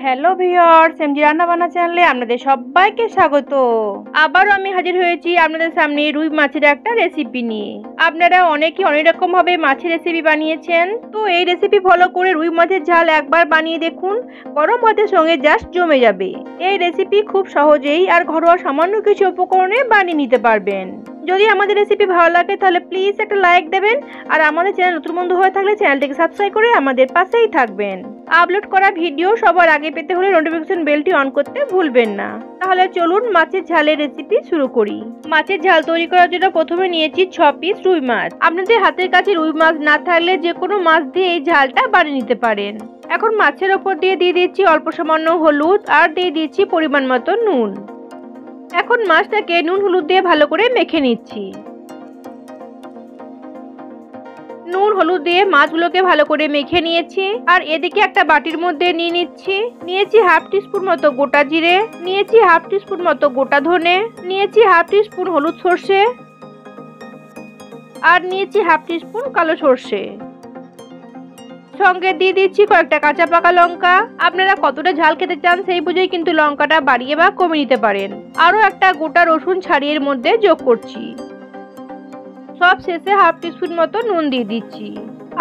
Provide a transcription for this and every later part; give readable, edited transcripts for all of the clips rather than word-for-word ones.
Hello viewers, MG রান্নাবান্না চ্যানেলে আপনাদের সবাইকে স্বাগত। আবারও আমি হাজির হয়েছি আপনাদের সামনে রুই মাছের একটা রেসিপি নিয়ে। আপনারা অনেকেই অনেক রকম ভাবে মাছের রেসিপি বানিয়েছেন, তো এই রেসিপি ফলো করে রুই মাছের ঝাল একবার বানিয়ে দেখুন, গরম ভাতের সঙ্গে জাস্ট জমে যাবে। এই রেসিপি খুব সহজেই আর ঘরোয়া সামান্য কিছু উপকরণে বানিয়ে নিতে পারবেন। যদি আমাদের রেসিপি ভালো লাগে তাহলে প্লিজ একটা লাইক দেবেন, আর আমাদের চ্যানেল নতুন বন্ধু হয়ে থাকলে চ্যানেলটিকে সাবস্ক্রাইব করে আমাদের পাশেই থাকবেন। আপলোড করা ভিডিও সবার আগে পেতে হলে নোটিফিকেশন বেলটি অন করতে ভুলবেন না। তাহলে চলুন মাছের ঝালের রেসিপি শুরু করি। মাছের ঝাল তৈরি করার জন্য প্রথমে নিয়েছি 6 পিস রুই মাছ। আপনাদের হাতের কাছে রুই মাছ না থাকলে যে কোনো মাছ দিয়ে এই ঝালটা বানিয়ে নিতে পারেন। এখন মাছের ওপর দিয়ে দিচ্ছি অল্প সামান্য হলুদ, আর দিয়ে দিচ্ছি পরিমাণ মতো নুন। এখন মাছটাকে নুন হলুদ দিয়ে ভালো করে মেখে নিচ্ছি। নুন হলুদ দিয়ে মাছগুলোকে ভালো করে মেখে নিয়েছি। আর এদিকে একটা বাটির মধ্যে নিয়েছি হাফ টিস্পুন মতো গোটা জিরে, নিয়েছি হাফ টিস্পুন মতো গোটা ধনে, নিয়েছি হাফ টিস্পুন হলুদ সর্ষে, আর নিয়েছি হাফ টিস্পুন কালো সর্ষে। সঙ্গে দিয়ে দিচ্ছি কয়েকটা কাঁচা পাকা লঙ্কা। আপনারা কতটা ঝাল খেতে চান সেই বুঝেই কিন্তু লঙ্কাটা বাড়িয়ে বা কমিয়ে নিতে পারেন। আরও একটা গোটা রসুন ছাড়িয়ে এর মধ্যে যোগ করছি। সব শেষে হাফ টিস্পুন মতো নুন দিয়ে দিচ্ছি।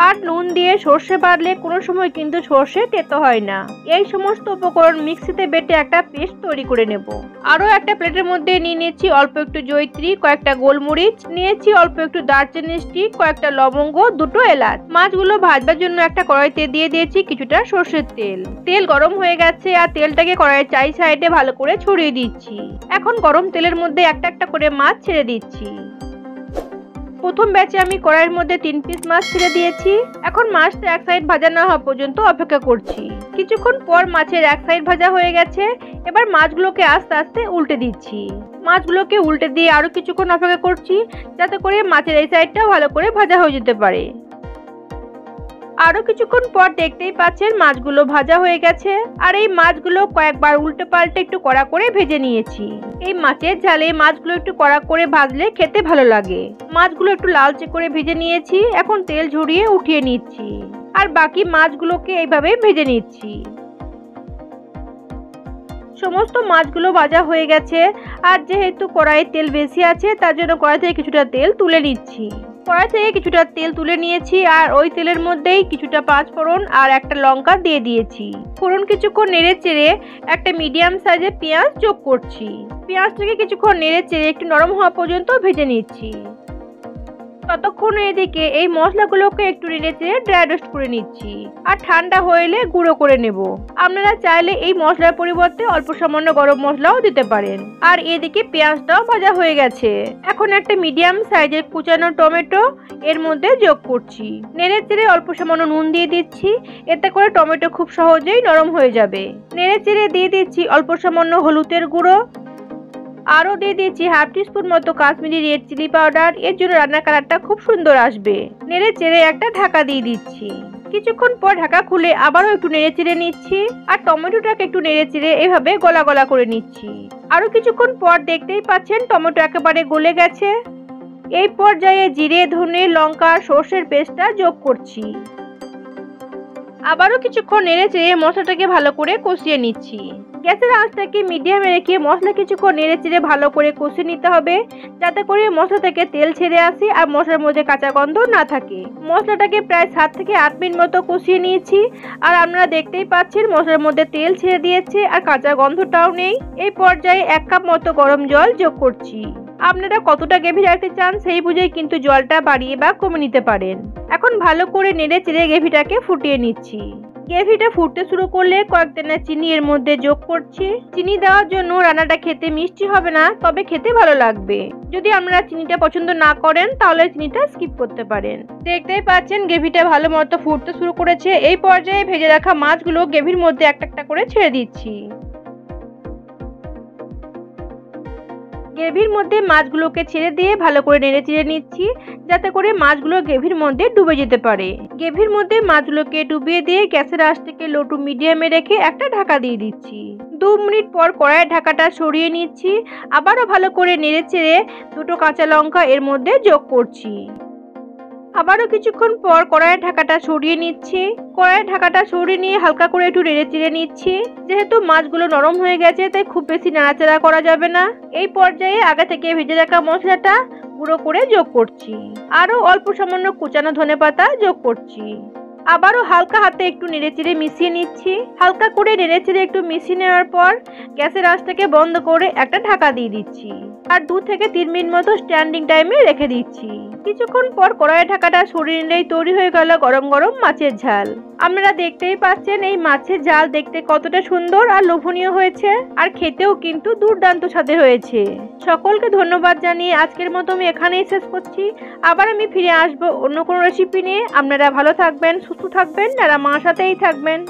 আর নুন দিয়ে সর্ষে বাটলে কোনো সময় কিন্তু সর্ষে তেতো হয় না। এই সমস্ত উপকরণ মিক্সিতে বেটে একটা পেস্ট তৈরি করে নেব। আরও একটা প্লেটের মধ্যে নিয়ে নিয়েছি অল্প একটু জয়িত্রী, কয়েকটা গোলমরিচ, নিয়েছি অল্প একটু দারচিনি স্টিক, কয়েকটা লবঙ্গ, দুটো এলাচ। মাছগুলো ভাজবার জন্য একটা কড়াইতে দিয়ে দিয়েছি কিছুটা সর্ষের তেল। তেল গরম হয়ে গেছে, আর তেলটাকে কড়াইয়ের চারি সাইডে ভালো করে ছড়িয়ে দিচ্ছি। এখন গরম তেলের মধ্যে একটা একটা করে মাছ ছেড়ে দিচ্ছি। প্রথম ব্যাচে আমি কড়াইয়ের মধ্যে 3 পিস মাছ ছেড়ে দিয়েছি। এখন মাছটা এক সাইড ভাজা না হওয়া পর্যন্ত অপেক্ষা করছি। কিছুক্ষণ পর মাছের এক সাইড ভাজা হয়ে গেছে। এবার মাছগুলোকে আস্তে আস্তে উল্টে দিচ্ছি। মাছগুলোকে উল্টে দিয়ে আরো কিছুক্ষণ অপেক্ষা করছি, যাতে করে মাছের এই সাইডটাও ভালো করে ভাজা হয়ে যেতে পারে। আরো কিছুক্ষণ পর দেখতেই পাচ্ছেন মাছগুলো ভাজা হয়ে গেছে। আর এই মাছগুলো কয়েকবার উল্টে পাল্টে একটু কড়া করে ভেজে নিয়েছি। এই মাছের ঝালে মাছগুলো একটু কড়া করে ভাজলে খেতে ভালো লাগে। মাছগুলো একটু লালচে করে ভেজে নিয়েছি। এখন তেল ঝরিয়ে উঠিয়ে নিচ্ছি, আর বাকি মাছগুলোকে এইভাবে ভেজে নিচ্ছি। সমস্ত মাছগুলো ভাজা হয়ে গেছে। আর যেহেতু কড়াইয়ে তেল বেশি আছে, তার জন্য কড়াই থেকে কিছুটা তেল তুলে নিচ্ছি। কড়াই থেকে কিছুটা তেল তুলে নিয়েছি, আর ওই তেলের মধ্যেই কিছুটা পাঁচফোড়ন আর একটা লঙ্কা দিয়ে দিয়েছি। ফোড়ন কিছুক্ষণ নেড়ে চেড়ে একটা মিডিয়াম সাইজের পেঁয়াজ যোগ করছি। পেঁয়াজটাকে কিছুক্ষণ নেড়ে চেড়ে একটু নরম হওয়া পর্যন্ত ভেজে নিচ্ছি। ততক্ষণ এদিকে এই মশলাগুলোকে একটু নেড়ে চেড়ে ড্রাই রোস্ট করে নিচ্ছি। আর ঠান্ডা হয়ে গুঁড়ো করে নেব। আপনারা চাইলে এই মশলার পরিবর্তে অল্প সামান্য গরম মশলাও দিতে পারেন। আর এদিকে পেঁয়াজটাও ভাজা হয়ে গেছে। এখন একটা মিডিয়াম সাইজের কুচানো টমেটো এর মধ্যে যোগ করছি। নেড়ে চেড়ে অল্প সামান্য নুন দিয়ে দিচ্ছি, এতে করে টমেটো খুব সহজেই নরম হয়ে যাবে। নেড়ে চেড়ে দিয়ে দিচ্ছি অল্প সামান্য হলুদের গুঁড়ো। আরও দিয়ে দিচ্ছি হাফ টিস্পুন মতো কাশ্মীরি রেড চিলি পাউডার। এর জন্য রান্নার কালারটা খুব সুন্দর আসবে। নেড়ে চেড়ে একটা ঢাকা দিয়ে দিচ্ছি। কিছুক্ষণ পর ঢাকা খুলে আবারও একটু নেড়ে চেড়ে নিচ্ছি। আর টমেটোটাকে একটু নেড়ে চেড়ে এভাবে গলা গলা করে নিচ্ছি। আরও কিছুক্ষণ পর দেখতেই পাচ্ছেন টমেটো একেবারে গলে গেছে। এই পর্যায়ে জিরে, ধনে, লঙ্কা, সর্ষের পেস্টটা যোগ করছি। আবারও কিছুক্ষণ নেড়ে চেড়ে মশলাটাকে ভালো করে কষিয়ে নিচ্ছি। গ্যাসের আঁচটাকে মিডিয়ামে রেখে মশলা কিছুক্ষণ নেড়ে চেড়ে ভালো করে কষিয়ে নিতে হবে, যাতে করে মশলা থেকে তেল ছেড়ে আসে আর মশলার মধ্যে কাঁচা গন্ধ না থাকে। মশলাটাকে প্রায় 7 থেকে 8 মিনিট মতো কষিয়ে নিয়েছি। আর আপনারা দেখতেই পাচ্ছেন মশলার মধ্যে তেল ছেড়ে দিয়েছে, আর কাঁচা গন্ধটাও নেই। এই পর্যায়ে 1 কাপ মতো গরম জল যোগ করছি। আপনারা কতটা গ্রেভি রাখতে চান সেই বুঝেই কিন্তু জলটা বাড়িয়ে বা কমিয়ে নিতে পারেন। এখন ভালো করে নেড়ে চেড়ে গ্রেভিটাকে ফুটিয়ে নিচ্ছি। গ্রেভিটা ফুটতে শুরু করলে কয়েক দানা চিনি এর মধ্যে যোগ করছি। চিনি দেওয়ার জন্য রান্নাটা খেতে মিষ্টি হবে না, তবে খেতে ভালো লাগবে। যদি আপনারা চিনিটা পছন্দ না করেন তাহলে চিনিটা স্কিপ করতে পারেন। দেখতেই পাচ্ছেন গ্রেভিটা ভালো মতো ফুটতে শুরু করেছে। এই পর্যায়ে ভেজে রাখা মাছগুলো গ্রেভির মধ্যে একটা একটা করে ছেড়ে দিচ্ছি। গ্রেভির মধ্যে মাছগুলোকে ছেড়ে দিয়ে ভালো করে নেড়ে চেড়ে নিচ্ছি, যাতে করে মাছগুলো গ্রেভির মধ্যে ডুবে যেতে পারে। গ্রেভির মধ্যে মাছগুলোকে ডুবিয়ে দিয়ে গ্যাসের আঁচটাকে লো টু মিডিয়ামে রেখে একটা ঢাকা দিয়ে দিচ্ছি। 2 মিনিট পর কড়াইয়ের ঢাকাটা সরিয়ে নিচ্ছি। আবারও ভালো করে নেড়ে চেড়ে দুটো কাঁচা লঙ্কা এর মধ্যে যোগ করছি। আবারও কিছুক্ষণ পর কড়াইয়ের ঢাকাটা সরিয়ে নিচ্ছি। কড়াইয়ের ঢাকাটা সরিয়ে নিয়ে হালকা করে একটু নেড়ে চেড়ে নিচ্ছি। যেহেতু মাছগুলো নরম হয়ে গেছে তাই খুব বেশি নাড়াচাড়া করা যাবে না। এই পর্যায়ে আগে থেকে ভেজে রাখা মশলাটা গুঁড়ো করে যোগ করছি। আরো অল্প সামান্য কুচানো ধনেপাতা যোগ করছি। আবারও হালকা হাতে একটু নেড়েচেড়ে মিশিয়ে নিচ্ছি। হালকা করে নেড়েচেড়ে একটু মিশিয়ে নেওয়ার পর গ্যাসের আঁচটাকে বন্ধ করে একটা ঢাকা দিয়ে দিচ্ছি। আর 2 থেকে 3 মিনিট মতো স্ট্যান্ডিং টাইমে রেখে দিচ্ছি। কিছুক্ষণ পর কড়াইয়ের ঢাকাটা সরিয়ে নিলেই তৈরি হয়ে গেল গরম গরম মাছের ঝাল। আপনারা দেখতেই পাচ্ছেন এই মাছের ঝাল দেখতে কতটা সুন্দর আর লোভনীয় হয়েছে, আর খেতেও কিন্তু দুর্দান্ত স্বাদে হয়েছে। সকলকে ধন্যবাদ জানিয়ে আজকের মতো আমি এখানেই শেষ করছি। আবার আমি ফিরে আসবো অন্য কোনো রেসিপি নিয়ে। আপনারা ভালো থাকবেন, সুস্থ থাকবেন, আর আমার সাথেই থাকবেন।